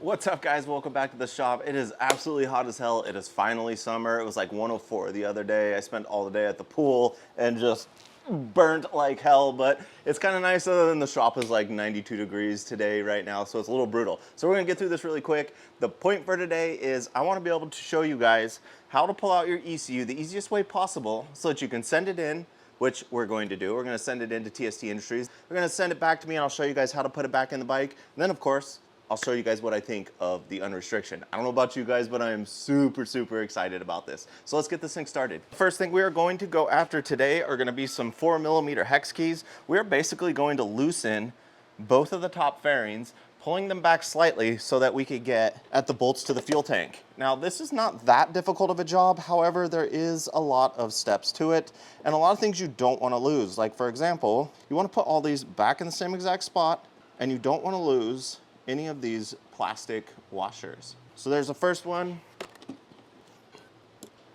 What's up, guys? Welcome back to the shop. It is absolutely hot as hell. It is finally summer. It was like 104 the other day. I spent all the day at the pool and just burnt like hell, but it's kind of nice other than the shop is like 92 degrees today right now, so it's a little brutal. So we're gonna get through this really quick. The point for today is I wanna be able to show you guys how to pull out your ECU the easiest way possible so that you can send it in, which we're going to do. We're gonna send it into TST Industries. We're gonna send it back to me and I'll show you guys how to put it back in the bike. And then of course, I'll show you guys what I think of the unrestriction. I don't know about you guys, but I am super excited about this. So let's get this thing started. First thing we are going to go after today are gonna be some 4mm hex keys. We're basically going to loosen both of the top fairings, pulling them back slightly so that we could get at the bolts to the fuel tank. Now, this is not that difficult of a job. However, there is a lot of steps to it and a lot of things you don't wanna lose. Like for example, you wanna put all these back in the same exact spot and you don't wanna lose any of these plastic washers. So there's the first one.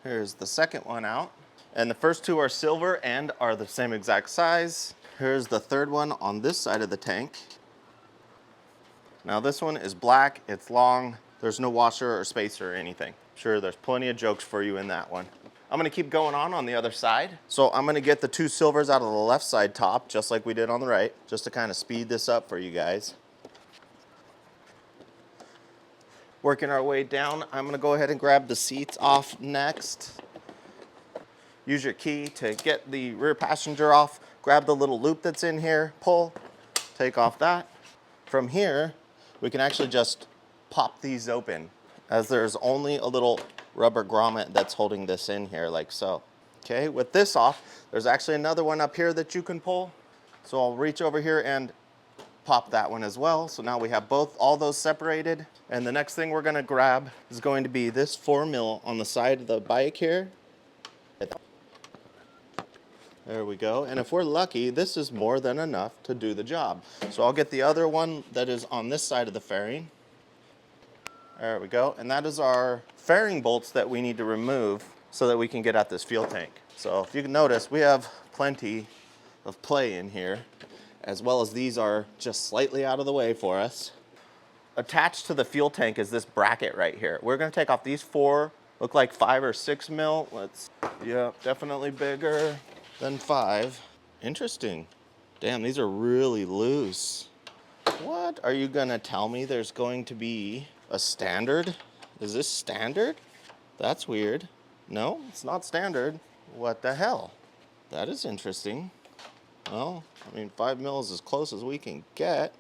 Here's the second one out. And the first two are silver and are the same exact size. Here's the third one on this side of the tank. Now this one is black, it's long, there's no washer or spacer or anything. Sure, there's plenty of jokes for you in that one. I'm gonna keep going on the other side. So I'm gonna get the two silvers out of the left side top, just like we did on the right, just to kind of speed this up for you guys. Working our way down, I'm gonna go ahead and grab the seats off next. Use your key to get the rear passenger off. Grab the little loop that's in here, pull, take off that. From here, we can actually just pop these open, as there's only a little rubber grommet that's holding this in here, like so. Okay, with this off, there's actually another one up here that you can pull. So I'll reach over here and pop that one as well. So now we have all those separated. And the next thing we're gonna grab is going to be this 4mm on the side of the bike here. There we go. And if we're lucky, this is more than enough to do the job. So I'll get the other one that is on this side of the fairing. There we go. And that is our fairing bolts that we need to remove so that we can get at this fuel tank. So if you can notice, we have plenty of play in here, as well as these are just slightly out of the way for us. Attached to the fuel tank is this bracket right here. We're gonna take off these four, look like 5 or 6 mil. Yeah, definitely bigger than 5. Interesting. Damn, these are really loose. What? Are you gonna tell me there's going to be a standard? Is this standard? That's weird. No, it's not standard. What the hell? That is interesting. Well, I mean, 5 mil is as close as we can get.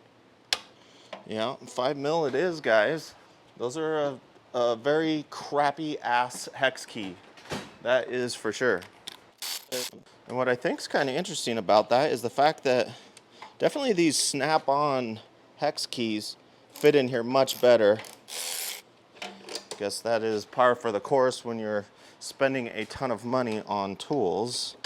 Yeah, 5 mil it is, guys. Those are a very crappy ass hex key. That is for sure. And what I think is kind of interesting about that is the fact that definitely these snap-on hex keys fit in here much better. Guess that is par for the course when you're spending a ton of money on tools.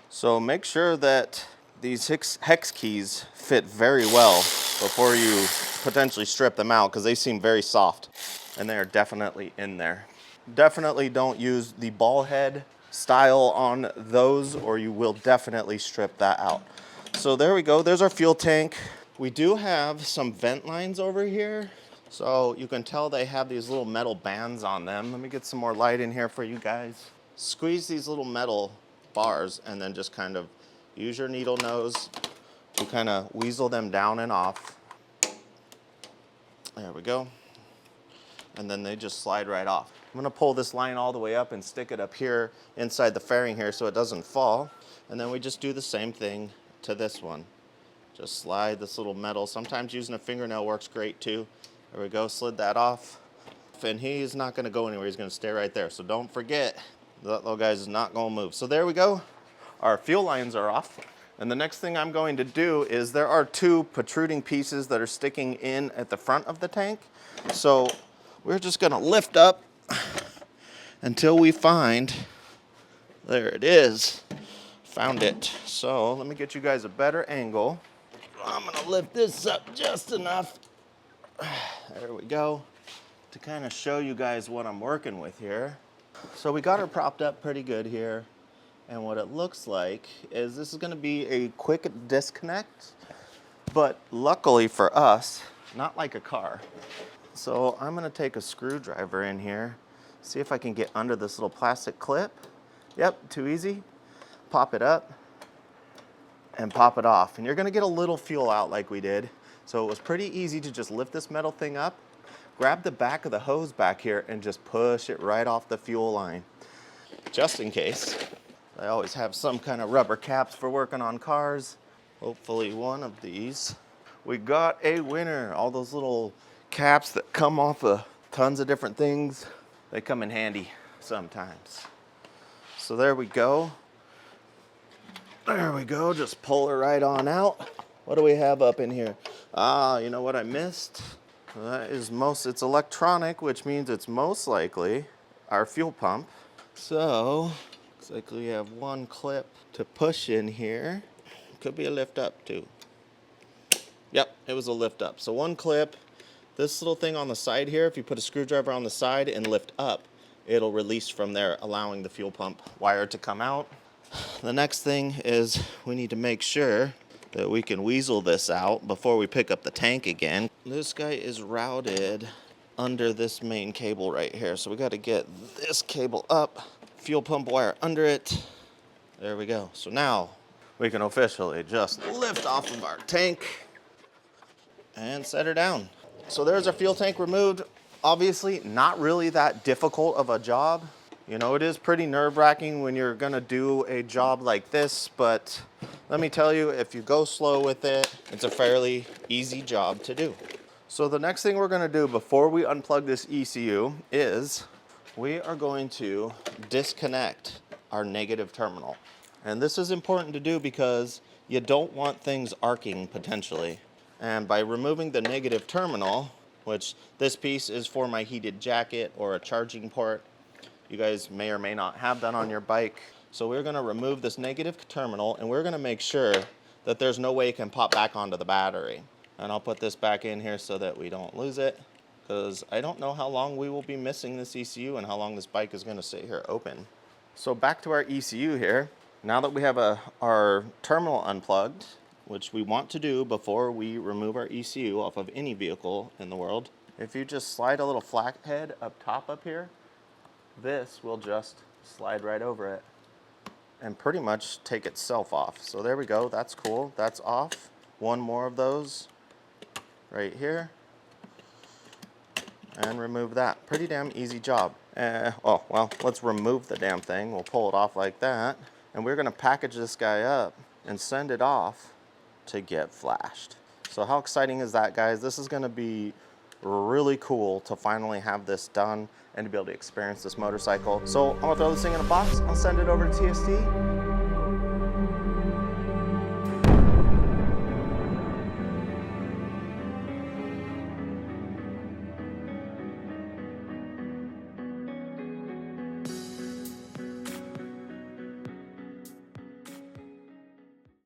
So make sure that these hex keys fit very well before you potentially strip them out, because they seem very soft and they are definitely in there. Definitely don't use the ball head style on those or you will definitely strip that out. So there we go, there's our fuel tank. We do have some vent lines over here. So you can tell they have these little metal bands on them. Let me get some more light in here for you guys. Squeeze these little metal bars and then just kind of use your needle nose to kind of weasel them down and off. There we go. And then they just slide right off. I'm gonna pull this line all the way up and stick it up here inside the fairing here so it doesn't fall. And then we just do the same thing to this one. Just slide this little metal. Sometimes using a fingernail works great too. There we go, slid that off. And he's not gonna go anywhere, he's gonna stay right there. So don't forget, that little guy is not gonna move. So there we go, our fuel lines are off. And the next thing I'm going to do is there are 2 protruding pieces that are sticking in at the front of the tank. So we're just gonna lift up until we find, there it is, found it. So let me get you guys a better angle. I'm gonna lift this up just enough. There we go, to kind of show you guys what I'm working with here. So we got her propped up pretty good here. And what it looks like is this is gonna be a quick disconnect, but luckily for us, not like a car. So I'm gonna take a screwdriver in here, see if I can get under this little plastic clip. Yep, too easy. Pop it up and pop it off. And you're gonna get a little fuel out like we did. So it was pretty easy to just lift this metal thing up, grab the back of the hose back here and just push it right off the fuel line. Just in case. I always have some kind of rubber caps for working on cars. Hopefully one of these. We got a winner. All those little caps that come off of tons of different things, they come in handy sometimes. So there we go. There we go, just pull it right on out. What do we have up in here? Ah, you know what I missed? That is it's electronic, which means it's most likely our fuel pump. So, looks like we have one clip to push in here. Could be a lift up too. Yep, it was a lift up. So one clip, this little thing on the side here, if you put a screwdriver on the side and lift up, it'll release from there, allowing the fuel pump wire to come out. The next thing is we need to make sure that we can weasel this out before we pick up the tank again. This guy is routed under this main cable right here. So we got to get this cable up, fuel pump wire under it. There we go. So now we can officially just lift off of our tank and set her down. So there's our fuel tank removed. Obviously not really that difficult of a job. You know, it is pretty nerve-wracking when you're gonna do a job like this, but let me tell you, if you go slow with it, it's a fairly easy job to do. So the next thing we're gonna do before we unplug this ECU is we are going to disconnect our negative terminal. And this is important to do because you don't want things arcing potentially. And by removing the negative terminal, which this piece is for my heated jacket or a charging port, you guys may or may not have that on your bike. So we're gonna remove this negative terminal and we're gonna make sure that there's no way it can pop back onto the battery. And I'll put this back in here so that we don't lose it, because I don't know how long we will be missing this ECU and how long this bike is gonna sit here open. So back to our ECU here. Now that we have our terminal unplugged, which we want to do before we remove our ECU off of any vehicle in the world, if you just slide a little flathead up top up here, this will just slide right over it and pretty much take itself off. So there we go, that's cool, that's off. One more of those right here and remove that. Pretty damn easy job. Oh, well, let's remove the damn thing. We'll pull it off like that. And we're gonna package this guy up and send it off to get flashed. So how exciting is that, guys? This is gonna be really cool to finally have this done and to be able to experience this motorcycle. So I'm gonna throw this thing in a box, I'll send it over to TST,